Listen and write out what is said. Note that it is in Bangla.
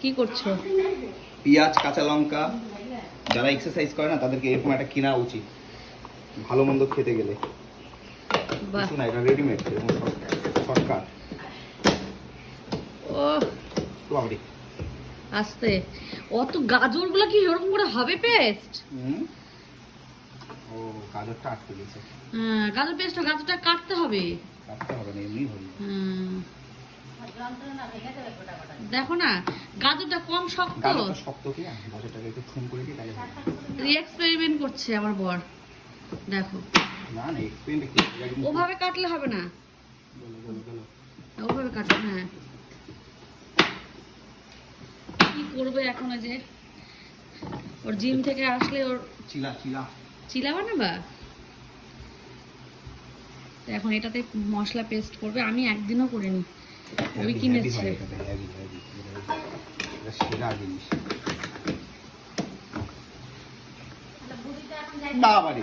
কি করছো? পেঁয়াজ, কাঁচা লঙ্কা, যারা এক্সারসাইজ করে না তাদেরকে এরকম একটা কেনা উচিত, ভালো মন্দ খেতে গেলে। বাহ, না, এটা রেডিমেড, এরকম শর্টকাট। ও বাবরি, আস্তে। অত গাজরগুলো কি এরকম করে হবে পেস্ট? ও গাজরটা আটকে গেছে। হ্যাঁ, গাজর পেস্ট, গাজরটা কাটতে হবে। কাটতে হবে না, এমনি হবে। দেখো না, গাজরটা কম শক্ত। গাজরটা শক্ত কি, গাজরটাকে একটু ঠুন করে দিই তাহলে হবে। এক্সপেরিমেন্ট করছে আমার বর, দেখো। না না, এক্সপেরিমেন্ট কি, ওভাবে কাটলে হবে না, বলো। ওভাবে কাটবে। হ্যাঁ, কি করবে এখন? যে ওর জিম থেকে আসলে ওর চিলা চিলা চিলা বানাবা, তো এখন এটাতে মশলা পেস্ট করবে। আমি একদিনও করিনি, ওই কিনেছে। সেরা জিনিস বাবারে।